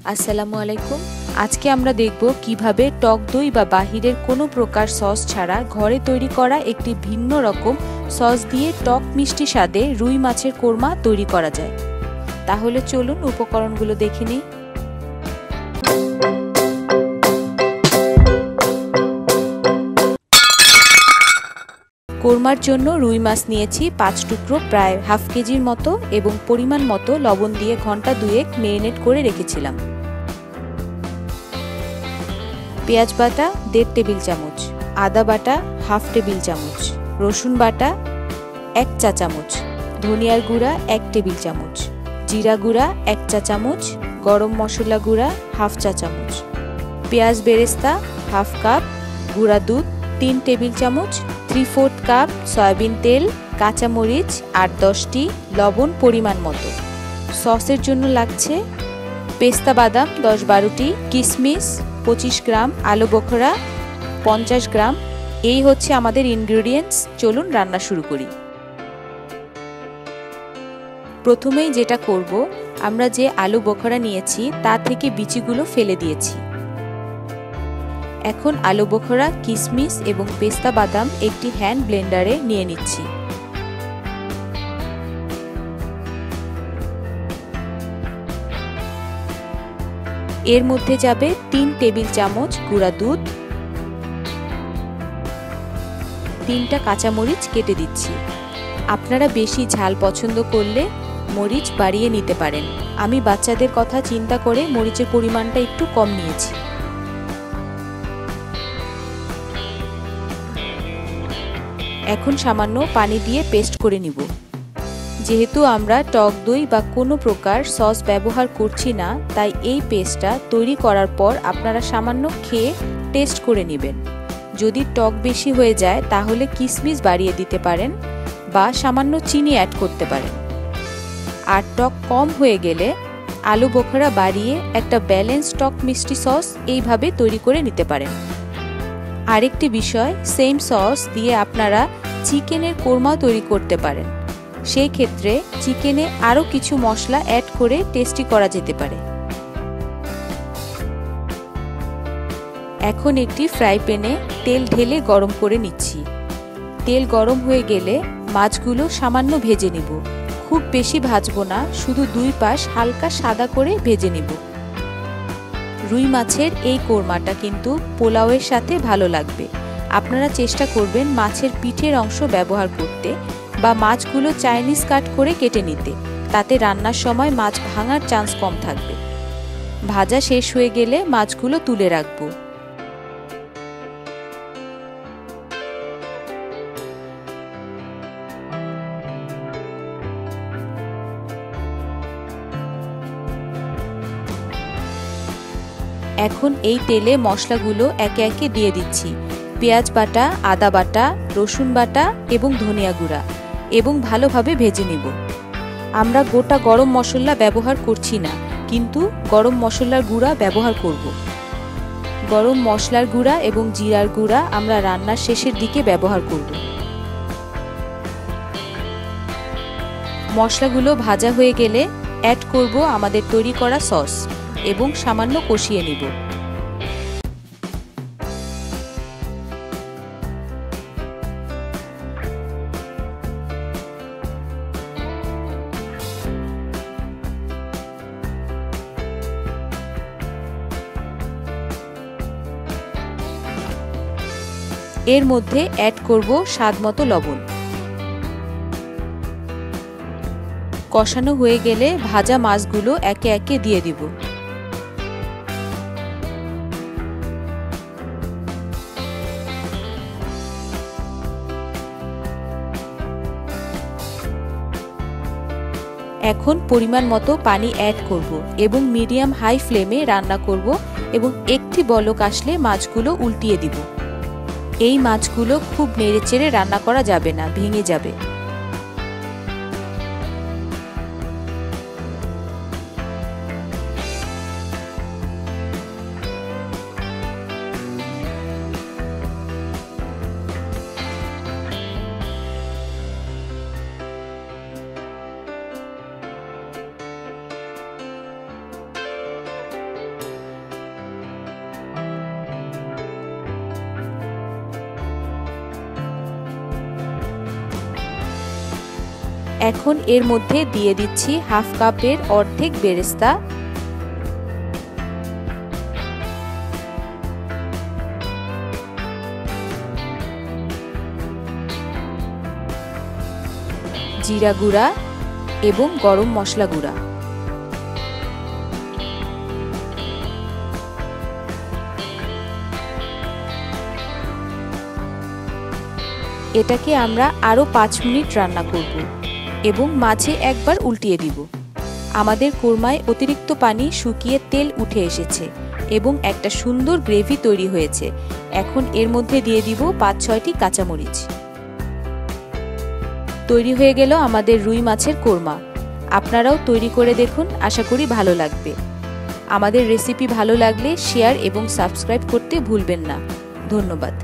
আসসালামু আলাইকুম। আজকে আমরা দেখব কিভাবে টক দই বা বাহিরের কোনো প্রকার সস ছাড়া ঘরে তৈরি করা একটি ভিন্ন রকম সস দিয়ে টক মিষ্টি স্বাদে রুই মাছের কোরমা তৈরি করা যায়। তাহলে চলুন উপকরণগুলো দেখে নিই। কোরমার জন্য রুই মাছ নিয়েছি 5 টুকরো, প্রায় হাফ কেজির মতো, এবং পরিমাণ মতো লবণ দিয়ে ঘন্টা 2 মেরিনেট করে রেখেছিলাম। পেঁয়াজ বাটা 1.5 টেবিল চামচ, আদা বাটা হাফ টেবিল চামচ, রসুন বাটা 1 চা চামচ, ধনিয়ার গুঁড়া 1 টেবিল চামচ, জিরা গুঁড়া 1 চা চামচ, গরম মশলা গুঁড়া হাফ চা চামচ, পেঁয়াজ বেরেস্তা হাফ কাপ, গুঁড়া দুধ 3 টেবিল চামচ, 3/4 কাপ সয়াবিন তেল, কাঁচামরিচ 8-10টি, লবণ পরিমাণ মতো। সসের জন্য লাগছে পেস্তা বাদাম 10-12টি, কিশমিশ 25 গ্রাম, আলু বোখরা 50 গ্রাম। এই হচ্ছে আমাদের ইনগ্রেডিয়েন্টস। চলুন রান্না শুরু করি। প্রথমেই যেটা করব, আমরা যে আলু বোখরা নিয়েছি তা থেকে বিচিগুলো ফেলে দিয়েছি। এখন আলু বোখরা, কিশমিশ এবং পেস্তা বাদাম একটি হ্যান্ড ব্লেন্ডারে নিয়ে নিচ্ছি। এর মধ্যে যাবে 3 টেবিল চামচ গুঁড়া দুধ, 3টা কাঁচামরিচ কেটে দিচ্ছি। আপনারা বেশি ঝাল পছন্দ করলে মরিচ বাড়িয়ে নিতে পারেন। আমি বাচ্চাদের কথা চিন্তা করে মরিচের পরিমাণটা একটু কম নিয়েছি। এখন সামান্য পানি দিয়ে পেস্ট করে নিব। যেহেতু আমরা টক দই বা কোনো প্রকার সস ব্যবহার করছি না, তাই এই পেস্টটা তৈরি করার পর আপনারা সামান্য খেয়ে টেস্ট করে নেবেন। যদি টক বেশি হয়ে যায় তাহলে কিশমিশ বাড়িয়ে দিতে পারেন বা সামান্য চিনি অ্যাড করতে পারেন। আর টক কম হয়ে গেলে আলু বোখরা বাড়িয়ে একটা ব্যালেন্স টক মিষ্টি সস এইভাবে তৈরি করে নিতে পারেন। আরেকটি বিষয়, সেম সস দিয়ে আপনারা চিকেনের কোরমা তৈরি করতে পারেন। সেই ক্ষেত্রে চিকেনে আরও কিছু মশলা অ্যাড করে টেস্টি করা যেতে পারে। এখন একটি ফ্রাই প্যানে তেল ঢেলে গরম করে নিচ্ছি। তেল গরম হয়ে গেলে মাছগুলো সামান্য ভেজে নিব। খুব বেশি ভাজবো না, শুধু 2 পাশ হালকা সাদা করে ভেজে নিব। রুই মাছের এই কোরমাটা কিন্তু পোলাওয়ের সাথে ভালো লাগবে। আপনারা চেষ্টা করবেন মাছের পিঠের অংশ ব্যবহার করতে বা মাছগুলো চাইনিজ কাট করে কেটে নিতে। তাতে রান্নার সময় মাছ ভাঙার চান্স কম থাকবে। ভাজা শেষ হয়ে গেলে মাছগুলো তুলে রাখবো। এখন এই তেলে মশলাগুলো একে একে দিয়ে দিচ্ছি। পেঁয়াজ বাটা, আদা বাটা, রসুন বাটা এবং ধনিয়া গুঁড়া, এবং ভালোভাবে ভেজে নিব। আমরা গোটা গরম মশলা ব্যবহার করছি না, কিন্তু গরম মশলার গুঁড়া ব্যবহার করব। গরম মশলার গুঁড়া এবং জিরার গুঁড়া আমরা রান্নার শেষের দিকে ব্যবহার করব। মশলাগুলো ভাজা হয়ে গেলে অ্যাড করব আমাদের তৈরি করা সস এবং সামান্য কষিয়ে নিব। এর মধ্যে অ্যাড করব স্বাদমতো লবণ। কষানো হয়ে গেলে ভাজা মাছগুলো একে একে দিয়ে দিব। এখন পরিমাণ মতো পানি অ্যাড করব এবং মিডিয়াম হাই ফ্লেমে রান্না করব, এবং একটি বলক আসলে মাছগুলো উল্টিয়ে দিব। এই মাছগুলো খুব নেড়েচেড়ে রান্না করা যাবে না, ভেঙে যাবে। এখন এর মধ্যে দিয়ে দিচ্ছি হাফ কাপের অর্ধেক বেরেস্তা, জিরা গুঁড়া এবং গরম মশলা গুঁড়া। এটাকে আমরা আরও 5 মিনিট রান্না করব এবং মাঝে একবার উল্টিয়ে দিব। আমাদের কোরমায় অতিরিক্ত পানি শুকিয়ে তেল উঠে এসেছে এবং একটা সুন্দর গ্রেভি তৈরি হয়েছে। এখন এর মধ্যে দিয়ে দিব 5-6টি কাঁচামরিচ। তৈরি হয়ে গেল আমাদের রুই মাছের কোরমা। আপনারাও তৈরি করে দেখুন, আশা করি ভালো লাগবে। আমাদের রেসিপি ভালো লাগলে শেয়ার এবং সাবস্ক্রাইব করতে ভুলবেন না। ধন্যবাদ।